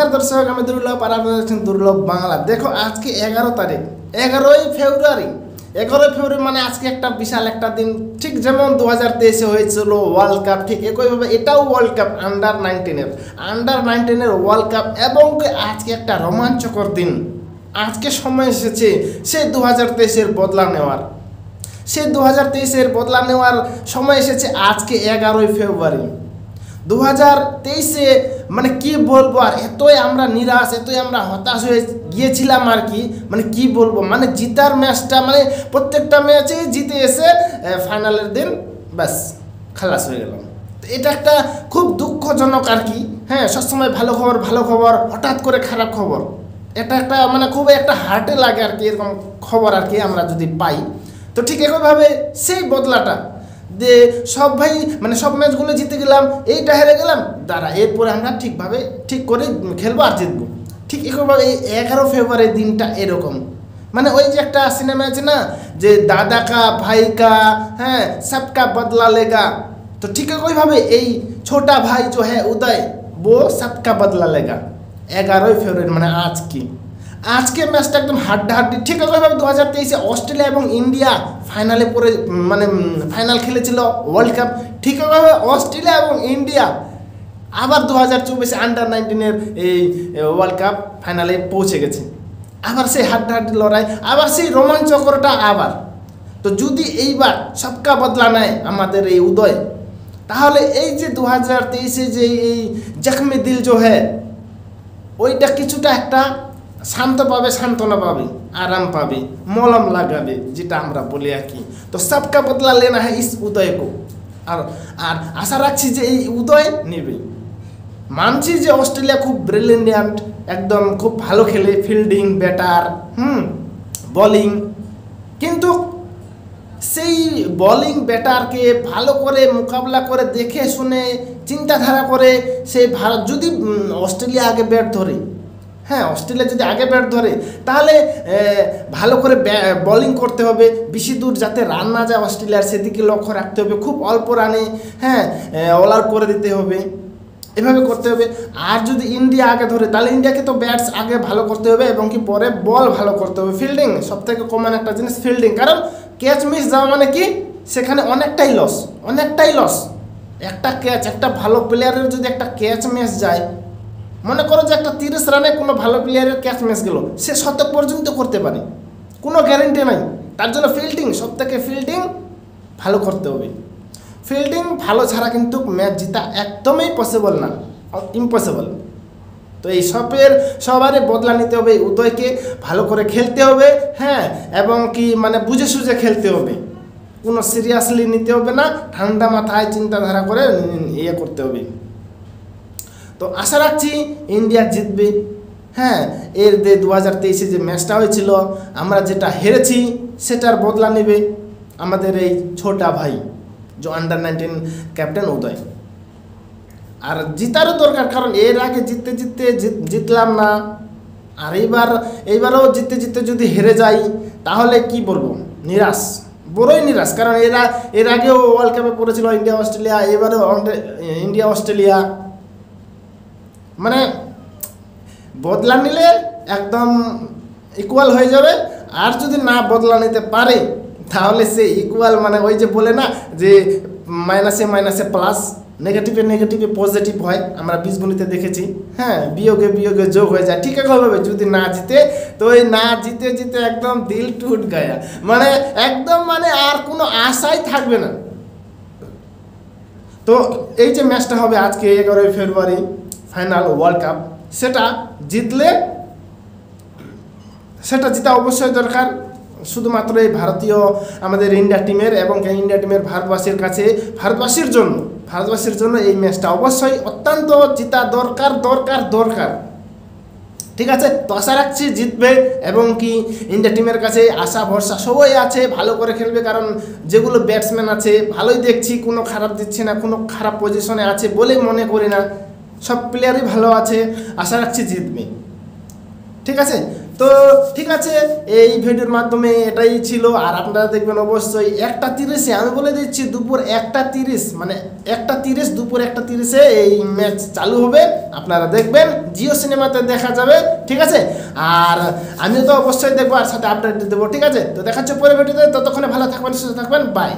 নমস্কার দর্শক, আমি দুর্লভ আর আপনারা দেখছেন দুর্লভ বাংলা। দেখো আজকে 11 তারিখ, 11ই ফেব্রুয়ারি। 11ই ফেব্রুয়ারি মানে আজকে একটা বিশাল একটা দিন। ঠিক যেমন 2023-এ হয়েছিল ওয়ার্ল্ড কাপ, ঠিক একইভাবে এটাও ওয়ার্ল্ড কাপ আন্ডার 19-এর ওয়ার্ল্ড কাপ। এবং আজকে একটা রোমাঞ্চকর দিন। আজকে সময় এসেছে সেই 2023-এর বদলা নেওয়ার। সেই 2023-এর বদলা নেওয়ার সময় এসেছে আজকে 11ই ফেব্রুয়ারি 2023-এ। মানে কি বলবো, আর এতই আমরা নিরাশ, এতই আমরা হতাশ হয়ে গিয়েছিলাম আর কি। মানে কি বলবো, মানে জিতার ম্যাচটা, মানে প্রত্যেকটা ম্যাচেই জিতে এসে ফাইনালের দিন ব্যাস খালাস হয়ে গেলাম। তো এটা একটা খুব দুঃখজনক আর কি। হ্যাঁ, সবসময় ভালো খবর, হঠাৎ করে খারাপ খবর, এটা একটা মানে খুব একটা হার্টে লাগে আর কি, এরকম খবর আর কি আমরা যদি পাই। তো ঠিক একইভাবে সেই বদলাটা যে সব ভাই মানে সব ম্যাচগুলো জিতে গেলাম, এইটা হেরে গেলাম, দাঁড়া এরপরে আমরা ঠিক করে খেলবো আর জিতবো। ঠিক একইভাবে এই 11 ফেব্রুয়ারি দিনটা এরকম। মানে ওই যে একটা সিনেমা আছে না, যে দাদা কা ভাই কা, হ্যাঁ সবকা বদলা লেগা। তো ঠিক একইভাবে এই ছোটা ভাই जो है उदय वो सबका बदला लेगा। 11ই ফেব্রুয়ারি মানে আজকে ম্যাচটা একদম হাড্ডাহাড্ডি। ঠিক একইভাবে 2023-এ অস্ট্রেলিয়া এবং ইন্ডিয়া ফাইনালে পড়ে, মানে ফাইনাল খেলেছিল ওয়ার্ল্ড কাপ। ঠিক একইভাবে অস্ট্রেলিয়া এবং ইন্ডিয়া আবার 2024-এ আন্ডার-19-এর এই ওয়ার্ল্ড কাপ ফাইনালে পৌঁছে গেছে। আবার সেই হাড্ডাহাড্ডি লড়াই, আবার সেই রোমাঞ্চকরটা আবার। তো যদি এইবার সবকা বদলা নেয় আমাদের এই উদয়, তাহলে এই যে 2023-এ যে এই জখমি দিল जो है ওইটা কিছুটা একটা শান্ত পাবে, সান্ত্বনা পাবে, আরাম পাবে, মলম লাগাবে, যেটা আমরা বলি আর কি। তো সবকা বদলা লেনা হয় ইস উদয় কো। আর আশা রাখছি যে এই উদয় নেবে। মানছি যে অস্ট্রেলিয়া খুব ব্রিলিয়ান্ট, একদম খুব ভালো খেলে, ফিল্ডিং, ব্যাটার, বোলিং, কিন্তু সেই বোলিং ব্যাটারকে ভালো করে মোকাবিলা করে, দেখে শুনে, চিন্তাধারা করে সেই ভারত যদি অস্ট্রেলিয়া আগে ব্যাট ধরে, হ্যাঁ অস্ট্রেলিয়া যদি আগে ব্যাট ধরে, তাহলে ভালো করে বোলিং করতে হবে, বেশি দূর যাতে রান না যায় অস্ট্রেলিয়ার, সেদিকে লক্ষ্য রাখতে হবে। খুব অল্প রানে হ্যাঁ অল আউট করে দিতে হবে, এভাবে করতে হবে। আর যদি ইন্ডিয়া আগে ধরে, তাহলে ইন্ডিয়াকে তো ব্যাটস আগে ভালো করতে হবে এবং কি পরে বল ভালো করতে হবে। ফিল্ডিং সবথেকে কমন একটা জিনিস, ফিল্ডিং। কারণ ক্যাচ মিস যাওয়া মানে কি, সেখানে অনেকটাই লস। একটা ক্যাচ, একটা ভালো প্লেয়ারের যদি একটা ক্যাচ মিস যায়, মনে করো যে একটা 30 রানে কোনো ভালো প্লেয়ারের ক্যাচ মিস গেল, সে শতক পর্যন্ত করতে পারে, কোনো গ্যারেন্টি নাই। তার জন্য ফিল্ডিং ভালো করতে হবে। ফিল্ডিং ভালো ছাড়া কিন্তু ম্যাচ জিতা একদমই পসিবল না, ইম্পসিবল। তো এই সবারই বদলা নিতে হবে। উদয়কে ভালো করে খেলতে হবে, হ্যাঁ, এবং কি মানে বুঝে সুঝে খেলতে হবে, কোনো সিরিয়াসলি নিতে হবে না, ঠান্ডা মাথায় চিন্তাধারা করে ইয়ে করতে হবে। তো আশা রাখছি ইন্ডিয়া জিতবে। হ্যাঁ, এর 2023-এ যে ম্যাচটা হয়েছিল, আমরা যেটা হেরেছি সেটার বদলা নেবে আমাদের এই ছোটা ভাই যে আন্ডার-19 ক্যাপ্টেন উদয়। আর জিতারও দরকার, কারণ এর আগে জিতলাম না। আর এইবারও জিততে যদি হেরে যাই, তাহলে কি বলবো, বড়ই নিরাশ। কারণ এর আগেও ওয়ার্ল্ড কাপে পড়েছিল ইন্ডিয়া অস্ট্রেলিয়া, এবারেও ইন্ডিয়া অস্ট্রেলিয়া। মানে বদলা নিলে একদম ইকুয়াল হয়ে যাবে, আর যদি না বদলা নিতে পারে তাহলে সে ইকুয়াল, মানে ওই যে বলে না যে মাইনাসে প্লাস, নেগেটিভে পজিটিভ হয়, আমরা বীজগণিতে দেখেছি। হ্যাঁ, বিয়োগে যোগ হয়ে যায়। ঠিক একইভাবে যদি না জিতে, তো ওই না জিতে একদম দিল টুট গায়া, মানে একদম মানে আর কোনো আশাই থাকবে না। তো এই যে ম্যাচটা হবে আজকে 11ই ফেব্রুয়ারি ফাইনাল ওয়ার্ল্ড কাপ, সেটা জিতা অবশ্যই দরকার। শুধুমাত্র এই ভারতীয় আমাদের ইন্ডিয়া টিমের এবং ইন্ডিয়া টিমের ভারতবাসীর জন্য এই ম্যাচটা অবশ্যই অত্যন্ত জিতা দরকার। ঠিক আছে, তো আশা রাখছি জিতবে এবং কি ইন্ডিয়া টিমের কাছে আশা ভরসা সবাই আছে, ভালো করে খেলবে। কারণ যেগুলো ব্যাটসম্যান আছে ভালোই দেখছি, কোনো খারাপ দিচ্ছে না, কোনো খারাপ পজিশনে আছে বলেই মনে করি না, সব প্লেয়ারই ভালো আছে। আশা রাখছি জিতবে। ঠিক আছে, তো ঠিক আছে, এই ভিডিওর মাধ্যমে এটাই ছিল। আর আপনারা দেখবেন অবশ্যই 1:30-এ, আমি বলে দিচ্ছি দুপুর 1:30, মানে 1:30, দুপুর 1:30-এ এই ম্যাচ চালু হবে। আপনারা দেখবেন, জিও সিনেমাতে দেখা যাবে, ঠিক আছে। আর আমিও তো অবশ্যই দেখবো, আর সাথে আপডেট দেবো, ঠিক আছে। তো দেখাচ্ছি পরের ভিডিওতে, ততক্ষণে ভালো থাকবেন, সুস্থ থাকবেন, বাই।